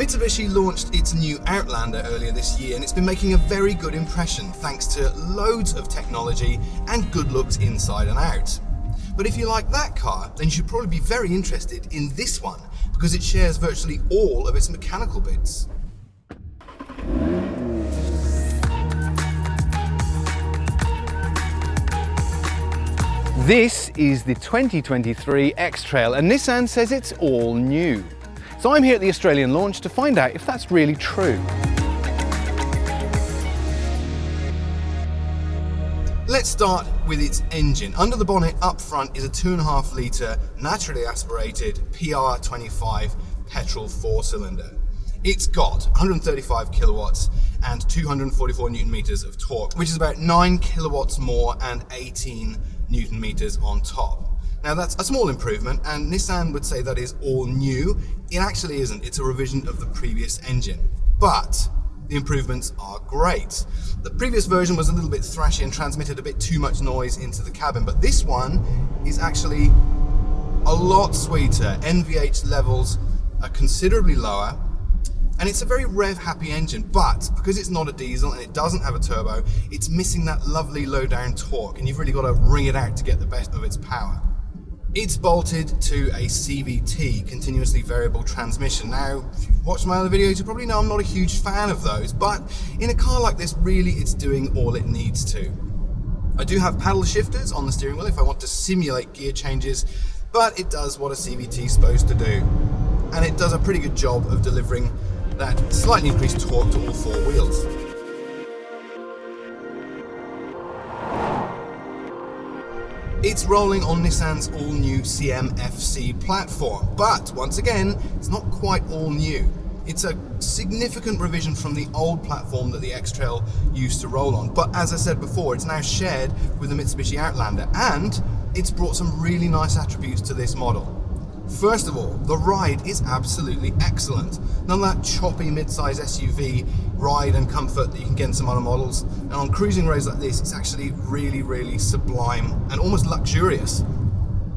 Mitsubishi launched its new Outlander earlier this year, and it's been making a very good impression thanks to loads of technology and good looks inside and out. But if you like that car, then you should probably be very interested in this one because it shares virtually all of its mechanical bits. This is the 2023 X-Trail, and Nissan says it's all new. So I'm here at the Australian launch to find out if that's really true. Let's start with its engine. Under the bonnet up front is a 2.5 litre naturally aspirated PR25 petrol 4-cylinder. It's got 135 kilowatts and 244 newton meters of torque, which is about 9 kilowatts more and 18 newton meters on top. Now that's a small improvement, and Nissan would say that is all new. It actually isn't, it's a revision of the previous engine. But the improvements are great. The previous version was a little bit thrashy and transmitted a bit too much noise into the cabin, but this one is actually a lot sweeter. NVH levels are considerably lower, and it's a very rev-happy engine, but because it's not a diesel and it doesn't have a turbo, it's missing that lovely low-down torque, and you've really got to wring it out to get the best of its power. It's bolted to a CVT, continuously variable transmission. Now, if you've watched my other videos, you probably know I'm not a huge fan of those, but in a car like this, really it's doing all it needs to. I do have paddle shifters on the steering wheel if I want to simulate gear changes, but it does what a CVT is supposed to do. And it does a pretty good job of delivering that slightly increased torque to all four wheels. It's rolling on Nissan's all-new CMFC platform, but once again, it's not quite all new. It's a significant revision from the old platform that the X-Trail used to roll on, but as I said before, it's now shared with the Mitsubishi Outlander, and it's brought some really nice attributes to this model. First of all, the ride is absolutely excellent. None of that choppy mid-size SUV ride and comfort that you can get in some other models. And on cruising roads like this, it's actually really, really sublime and almost luxurious.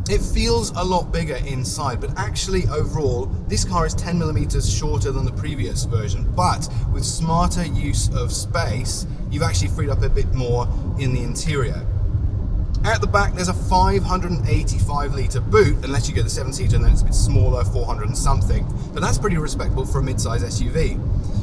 It feels a lot bigger inside, but actually overall, this car is 10 millimeters shorter than the previous version. But with smarter use of space, you've actually freed up a bit more in the interior. At the back, there's a 585 litre boot, unless you get the 7-seater and then it's a bit smaller, 400 and something. But that's pretty respectable for a mid-size SUV.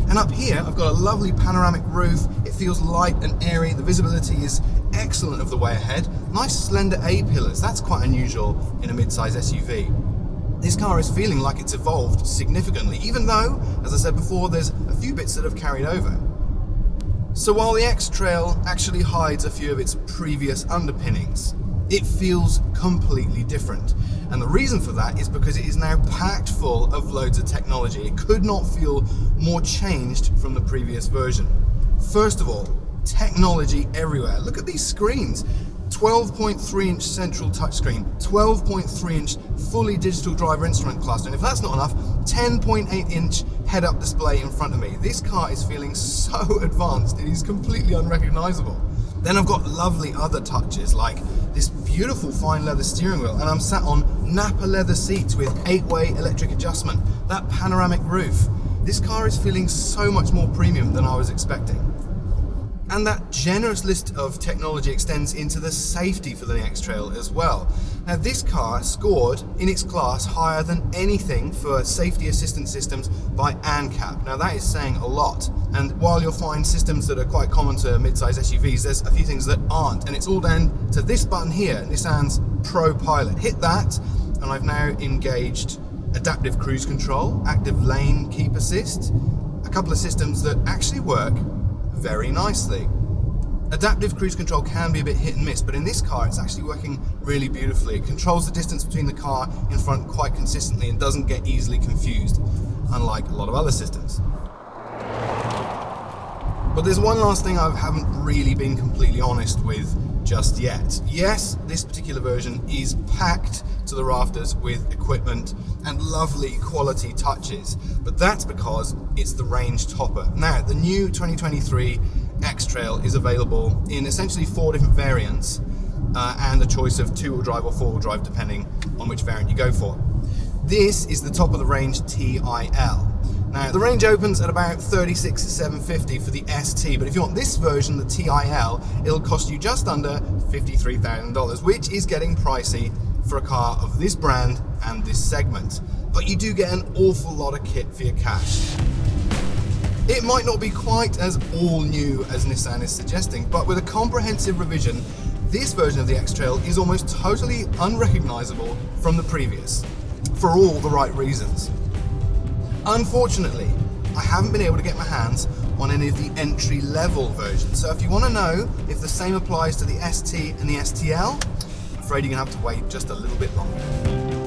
And up here, I've got a lovely panoramic roof. It feels light and airy. The visibility is excellent of the way ahead. Nice slender A-pillars. That's quite unusual in a mid-size SUV. This car is feeling like it's evolved significantly, even though, as I said before, there's a few bits that have carried over. So while the X-Trail actually hides a few of its previous underpinnings, it feels completely different. And the reason for that is because it is now packed full of loads of technology. It could not feel more changed from the previous version. First of all, technology everywhere. Look at these screens. 12.3-inch central touchscreen, 12.3-inch fully digital driver instrument cluster, and if that's not enough, 10.8-inch head-up display in front of me. This car is feeling so advanced, it is completely unrecognizable. Then I've got lovely other touches like this beautiful fine leather steering wheel, and I'm sat on Napa leather seats with 8-way electric adjustment, that panoramic roof. This car is feeling so much more premium than I was expecting. And that generous list of technology extends into the safety for the X-Trail as well. Now this car scored in its class higher than anything for safety assistance systems by ANCAP. Now that is saying a lot. And while you'll find systems that are quite common to mid-size SUVs, there's a few things that aren't. And it's all down to this button here, Nissan's Pro Pilot. Hit that, and I've now engaged adaptive cruise control, active lane keep assist, a couple of systems that actually work very nicely. Adaptive cruise control can be a bit hit and miss, but in this car it's actually working really beautifully. It controls the distance between the car in front quite consistently and doesn't get easily confused, unlike a lot of other systems. But there's one last thing I haven't really been completely honest with just yet. Yes, this particular version is packed to the rafters with equipment and lovely quality touches, but that's because it's the range topper. Now, the new 2023 X-Trail is available in essentially 4 different variants and a choice of 2-wheel drive or 4-wheel drive depending on which variant you go for. This is the top of the range TIL. Now, the range opens at about $36,750 for the ST, but if you want this version, the TIL, it'll cost you just under $53,000, which is getting pricey for a car of this brand and this segment. But you do get an awful lot of kit for your cash. It might not be quite as all new as Nissan is suggesting, but with a comprehensive revision, this version of the X-Trail is almost totally unrecognizable from the previous, for all the right reasons. Unfortunately, I haven't been able to get my hands on any of the entry-level versions, so if you want to know if the same applies to the ST and the STL, I'm afraid you're going to have to wait just a little bit longer.